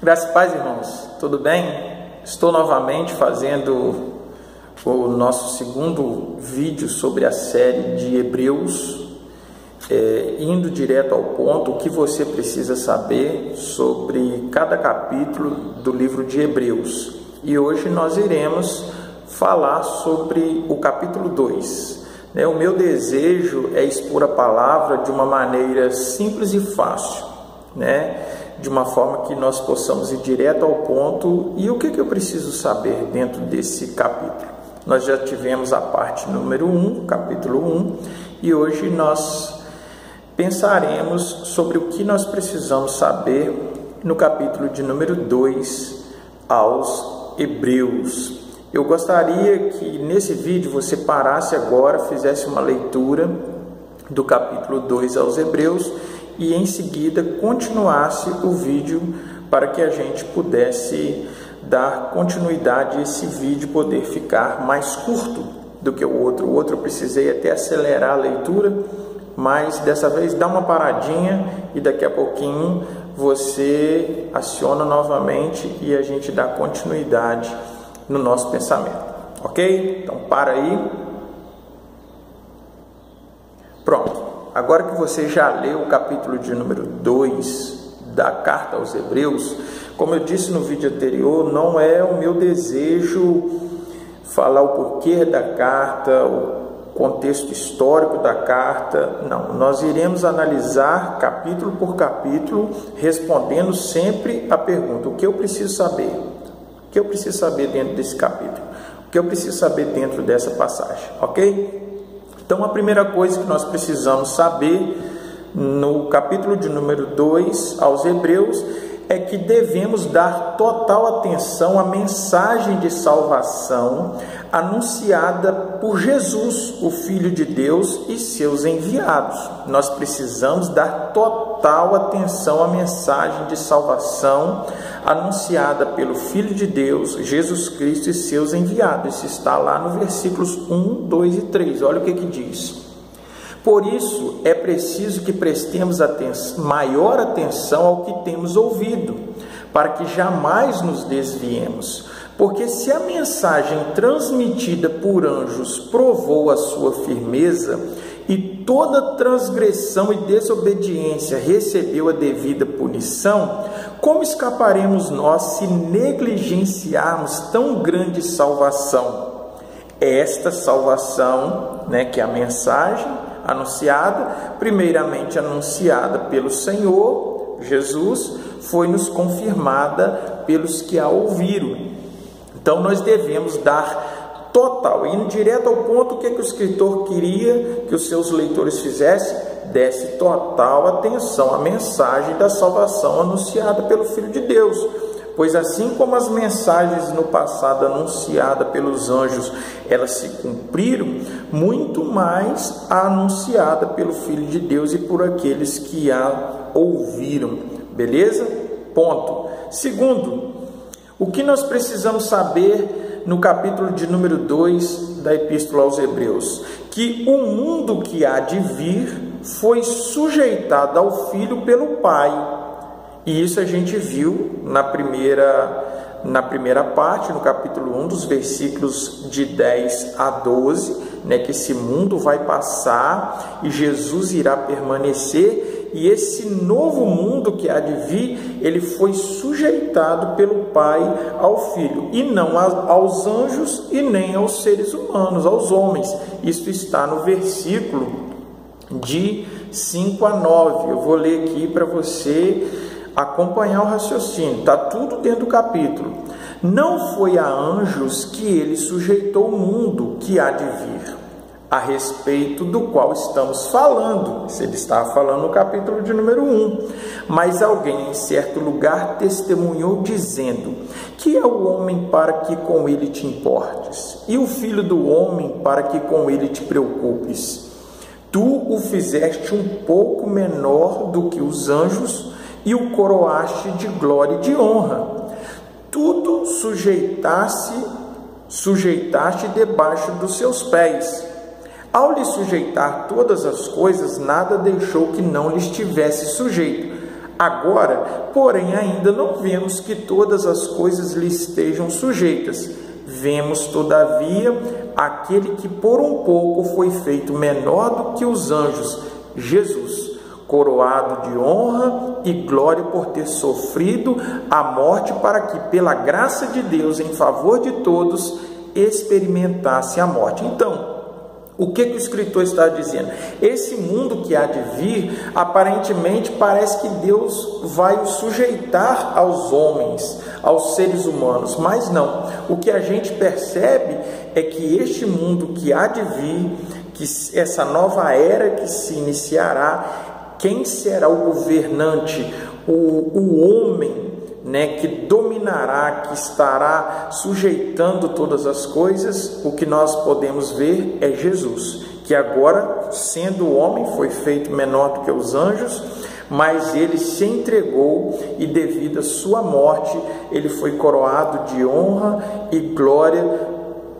Graças e paz, irmãos, tudo bem? Estou novamente fazendo o nosso segundo vídeo sobre a série de Hebreus, indo direto ao ponto, o que você precisa saber sobre cada capítulo do livro de Hebreus. E hoje nós iremos falar sobre o capítulo 2. O meu desejo é expor a palavra de uma maneira simples e fácil, de uma forma que nós possamos ir direto ao ponto. E o que eu preciso saber dentro desse capítulo? Nós já tivemos a parte número 1, capítulo 1, e hoje nós pensaremos sobre o que nós precisamos saber no capítulo de número 2 aos Hebreus. Eu gostaria que nesse vídeo você parasse agora, fizesse uma leitura do capítulo 2 aos Hebreus e em seguida continuasse o vídeo para que a gente pudesse dar continuidade a esse vídeo, poder ficar mais curto do que o outro. O outro eu precisei até acelerar a leitura, mas dessa vez dá uma paradinha e daqui a pouquinho você aciona novamente e a gente dá continuidade no nosso pensamento, ok? Então para aí. Pronto. Agora que você já leu o capítulo de número 2 da carta aos Hebreus, como eu disse no vídeo anterior, não é o meu desejo falar o porquê da carta, o contexto histórico da carta. Não, nós iremos analisar capítulo por capítulo, respondendo sempre a pergunta: o que eu preciso saber? O que eu preciso saber dentro desse capítulo? O que eu preciso saber dentro dessa passagem, ok? Então, a primeira coisa que nós precisamos saber no capítulo de número 2 aos Hebreus é que devemos dar total atenção à mensagem de salvação anunciada por Jesus, o Filho de Deus e seus enviados. Nós precisamos dar total atenção à mensagem de salvação anunciada pelo Filho de Deus, Jesus Cristo e seus enviados. Isso está lá no versículos 1, 2 e 3. Olha o que diz. Por isso, é preciso que prestemos maior atenção ao que temos ouvido, para que jamais nos desviemos. Porque se a mensagem transmitida por anjos provou a sua firmeza, e toda transgressão e desobediência recebeu a devida punição, como escaparemos nós se negligenciarmos tão grande salvação? Esta salvação, que é a mensagem anunciada, primeiramente anunciada pelo Senhor Jesus, foi-nos confirmada pelos que a ouviram. Então nós devemos dar total, indo direto ao ponto, o que o escritor queria que os seus leitores fizessem? Desse total atenção à mensagem da salvação anunciada pelo Filho de Deus. Pois assim como as mensagens no passado anunciadas pelos anjos, elas se cumpriram, muito mais a anunciada pelo Filho de Deus e por aqueles que a ouviram. Beleza? Ponto. Segundo, o que nós precisamos saber no capítulo de número 2 da Epístola aos Hebreus? Que o mundo que há de vir foi sujeitado ao Filho pelo Pai. E isso a gente viu na primeira parte, no capítulo 1, dos versículos de 10 a 12, que esse mundo vai passar e Jesus irá permanecer, e esse novo mundo que há de vir, ele foi sujeitado pelo Pai ao Filho, e não aos anjos e nem aos seres humanos, aos homens. Isso está no versículo de 5 a 9. Eu vou ler aqui para você acompanhar o raciocínio, está tudo dentro do capítulo. Não foi a anjos que ele sujeitou o mundo que há de vir, a respeito do qual estamos falando. Isso ele estava falando no capítulo de número 1. Mas alguém em certo lugar testemunhou dizendo: que é o homem para que com ele te importes? E o filho do homem para que com ele te preocupes? Tu o fizeste um pouco menor do que os anjos e o coroaste de glória e de honra. Tudo sujeitaste debaixo dos seus pés. Ao lhe sujeitar todas as coisas, nada deixou que não lhe estivesse sujeito. Agora, porém, ainda não vemos que todas as coisas lhe estejam sujeitas. Vemos, todavia, aquele que por um pouco foi feito menor do que os anjos, Jesus, coroado de honra e glória por ter sofrido a morte, para que, pela graça de Deus, em favor de todos, experimentasse a morte. Então, o que o escritor está dizendo? Esse mundo que há de vir, aparentemente parece que Deus vai o sujeitar aos homens, aos seres humanos, mas não. O que a gente percebe é que este mundo que há de vir, que essa nova era que se iniciará, quem será o governante, o homem, que dominará, que estará sujeitando todas as coisas, o que nós podemos ver é Jesus, que agora, sendo homem, foi feito menor do que os anjos, mas ele se entregou e devido à sua morte, ele foi coroado de honra e glória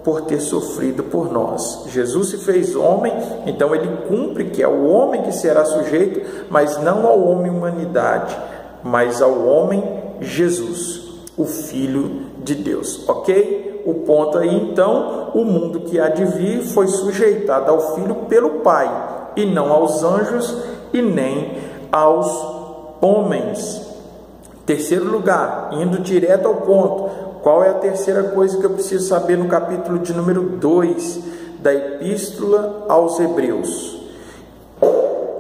por ter sofrido por nós. Jesus se fez homem, então ele cumpre que é o homem que será sujeito, mas não ao homem humanidade, mas ao homem Jesus, o Filho de Deus, ok? O ponto aí, então, o mundo que há de vir foi sujeitado ao Filho pelo Pai, e não aos anjos e nem aos homens. Terceiro lugar, indo direto ao ponto, qual é a terceira coisa que eu preciso saber no capítulo de número 2 da Epístola aos Hebreus?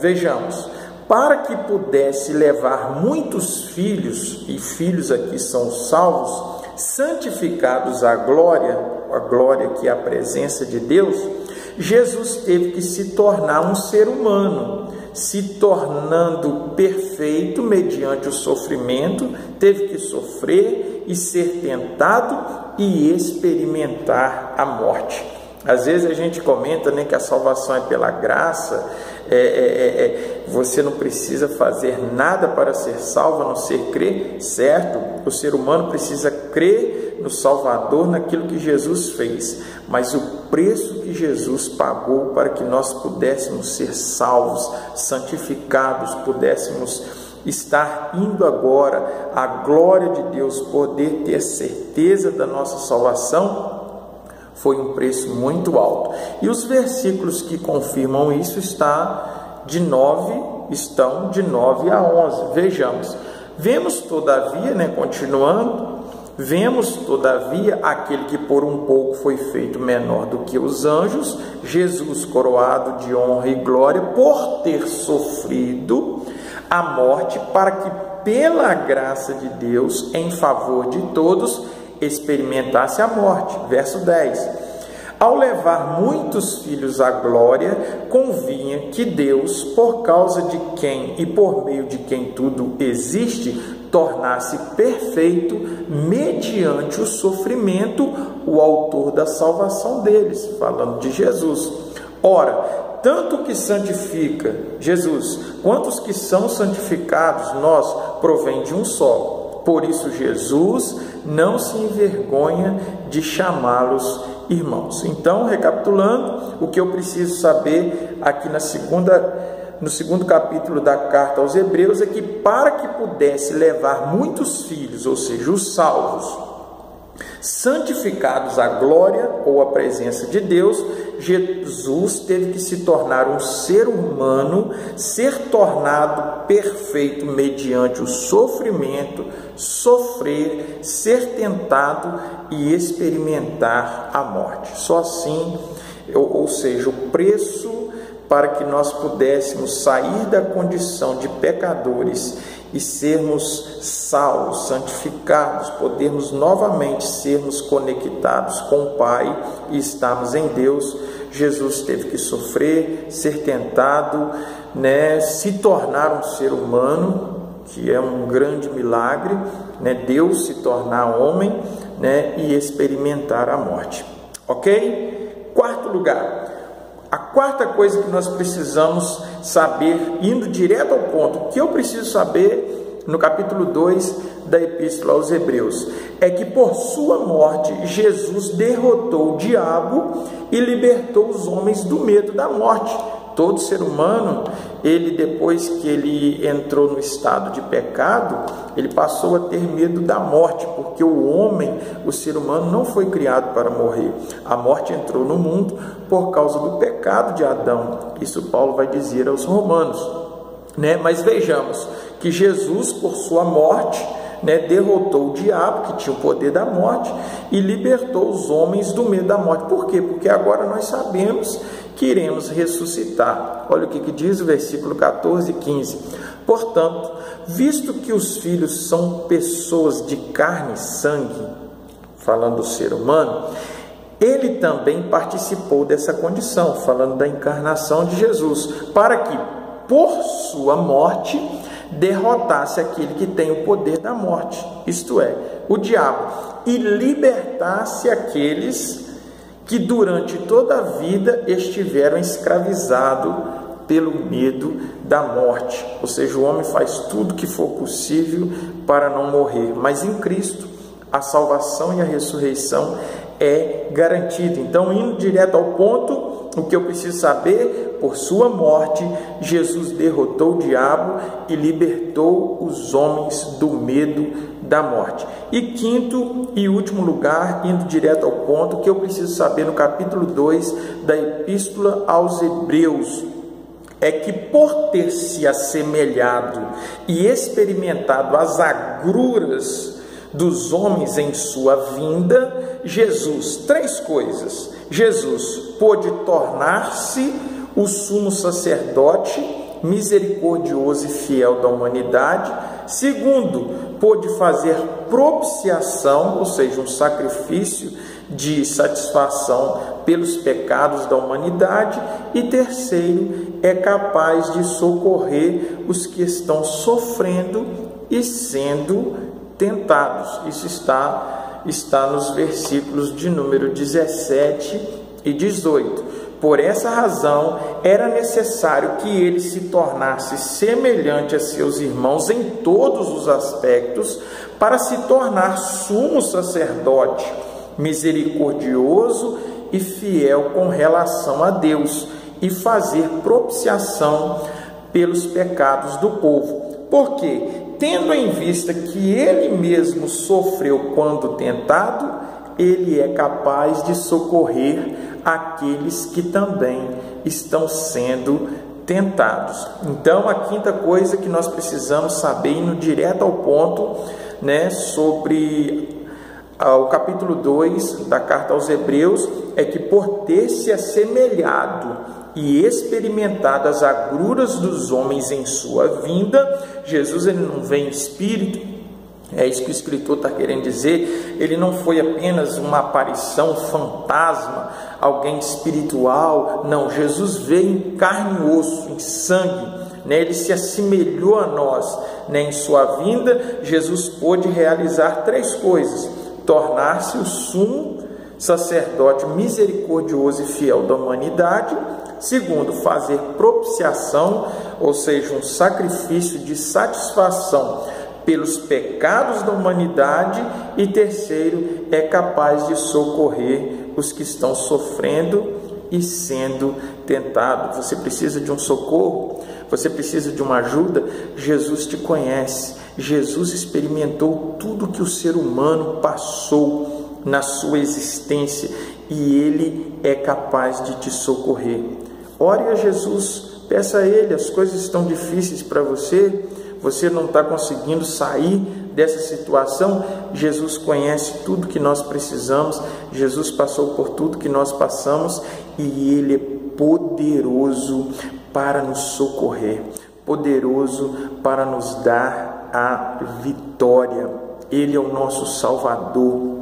Vejamos. Para que pudesse levar muitos filhos, e filhos aqui são salvos, santificados à glória que é a presença de Deus, Jesus teve que se tornar um ser humano, se tornando perfeito mediante o sofrimento, teve que sofrer e ser tentado e experimentar a morte. Às vezes a gente comenta, que a salvação é pela graça, você não precisa fazer nada para ser salvo, a não ser crer, certo? O ser humano precisa crer no Salvador, naquilo que Jesus fez, mas o preço que Jesus pagou para que nós pudéssemos ser salvos, santificados, pudéssemos estar indo agora à glória de Deus, poder ter certeza da nossa salvação, foi um preço muito alto. E os versículos que confirmam isso estão de 9 a 11. Vejamos. Vemos todavia, continuando, vemos todavia aquele que por um pouco foi feito menor do que os anjos, Jesus coroado de honra e glória por ter sofrido a morte, para que pela graça de Deus, em favor de todos, experimentasse a morte. Verso 10. Ao levar muitos filhos à glória, convinha que Deus, por causa de quem e por meio de quem tudo existe, tornasse perfeito, mediante o sofrimento, o autor da salvação deles, falando de Jesus. Ora, tanto que santifica Jesus, quanto os que são santificados, nós, provém de um só. Por isso Jesus não se envergonha de chamá-los irmãos. Então, recapitulando, o que eu preciso saber aqui no segundo capítulo da carta aos Hebreus é que para que pudesse levar muitos filhos, ou seja, os salvos, santificados à glória ou à presença de Deus, Jesus teve que se tornar um ser humano, ser tornado perfeito mediante o sofrimento, sofrer, ser tentado e experimentar a morte. Só assim, ou seja, o preço para que nós pudéssemos sair da condição de pecadores e sermos salvos, santificados, podermos novamente sermos conectados com o Pai e estarmos em Deus. Jesus teve que sofrer, ser tentado, se tornar um ser humano, que é um grande milagre, Deus se tornar homem, e experimentar a morte. Ok? Quarto lugar. A quarta coisa que nós precisamos saber, indo direto ao ponto, o que eu preciso saber no capítulo 2 da Epístola aos Hebreus, é que por sua morte Jesus derrotou o diabo e libertou os homens do medo da morte. Todo ser humano, ele depois que ele entrou no estado de pecado, ele passou a ter medo da morte, porque o homem, o ser humano, não foi criado para morrer. A morte entrou no mundo por causa do pecado de Adão. Isso Paulo vai dizer aos Romanos, né? Mas vejamos que Jesus, por sua morte, né, derrotou o diabo, que tinha o poder da morte, e libertou os homens do medo da morte. Por quê? Porque agora nós sabemos que iremos ressuscitar. Olha o que diz o versículo 14 e 15. Portanto, visto que os filhos são pessoas de carne e sangue, falando do ser humano, ele também participou dessa condição, falando da encarnação de Jesus, para que, por sua morte, derrotasse aquele que tem o poder da morte, isto é, o diabo, e libertasse aqueles que durante toda a vida estiveram escravizados pelo medo da morte. Ou seja, o homem faz tudo que for possível para não morrer, mas em Cristo a salvação e a ressurreição é garantida. Então, indo direto ao ponto, o que eu preciso saber: por sua morte, Jesus derrotou o diabo e libertou os homens do medo da morte. E quinto e último lugar, indo direto ao ponto, que eu preciso saber no capítulo 2 da Epístola aos Hebreus, é que por ter se assemelhado e experimentado as agruras dos homens em sua vinda, Jesus, três coisas: Jesus pôde tornar-se o sumo sacerdote misericordioso e fiel da humanidade. Segundo, pôde fazer propiciação, ou seja, um sacrifício de satisfação pelos pecados da humanidade. E terceiro, é capaz de socorrer os que estão sofrendo e sendo tentados. Isso está nos versículos de número 17 e 18. Por essa razão, era necessário que ele se tornasse semelhante a seus irmãos em todos os aspectos, para se tornar sumo sacerdote, misericordioso e fiel com relação a Deus, e fazer propiciação pelos pecados do povo. Porque, tendo em vista que ele mesmo sofreu quando tentado, ele é capaz de socorrer aqueles que também estão sendo tentados. Então, a quinta coisa que nós precisamos saber, indo direto ao ponto, né, sobre o capítulo 2 da carta aos Hebreus, é que por ter se assemelhado e experimentado as agruras dos homens em sua vinda, Jesus, ele não vem em espírito. É isso que o escritor está querendo dizer. Ele não foi apenas uma aparição, fantasma, alguém espiritual. Não, Jesus veio em carne e osso, em sangue, né? Ele se assemelhou a nós, né? Em sua vinda, Jesus pôde realizar três coisas: tornar-se o sumo sacerdote misericordioso e fiel da humanidade. Segundo, fazer propiciação, ou seja, um sacrifício de satisfação pelos pecados da humanidade. E terceiro, é capaz de socorrer os que estão sofrendo e sendo tentados. Você precisa de um socorro? Você precisa de uma ajuda? Jesus te conhece. Jesus experimentou tudo que o ser humano passou na sua existência, e ele é capaz de te socorrer. Ore a Jesus, peça a ele. As coisas estão difíceis para você, você não está conseguindo sair dessa situação. Jesus conhece tudo que nós precisamos, Jesus passou por tudo que nós passamos, e ele é poderoso para nos socorrer, poderoso para nos dar a vitória. Ele é o nosso Salvador,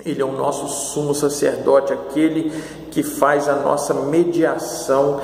ele é o nosso sumo sacerdote, aquele que faz a nossa mediação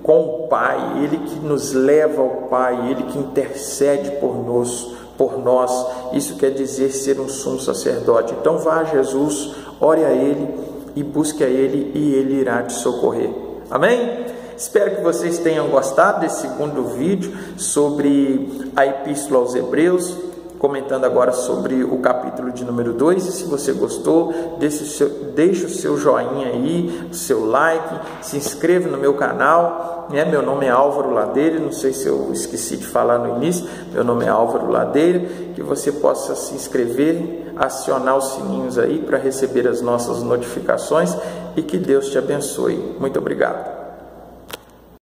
com o Pai, ele que nos leva ao Pai, ele que intercede por nós. Isso quer dizer ser um sumo sacerdote. Então vá a Jesus, ore a ele e busque a ele, e ele irá te socorrer. Amém? Espero que vocês tenham gostado desse segundo vídeo sobre a Epístola aos Hebreus. comentando agora sobre o capítulo de número 2. E se você gostou, deixe o seu joinha aí, o seu like, se inscreva no meu canal. Meu nome é Álvaro Ladeira, não sei se eu esqueci de falar no início, meu nome é Álvaro Ladeira, que você possa se inscrever, acionar os sininhos aí para receber as nossas notificações e que Deus te abençoe. Muito obrigado.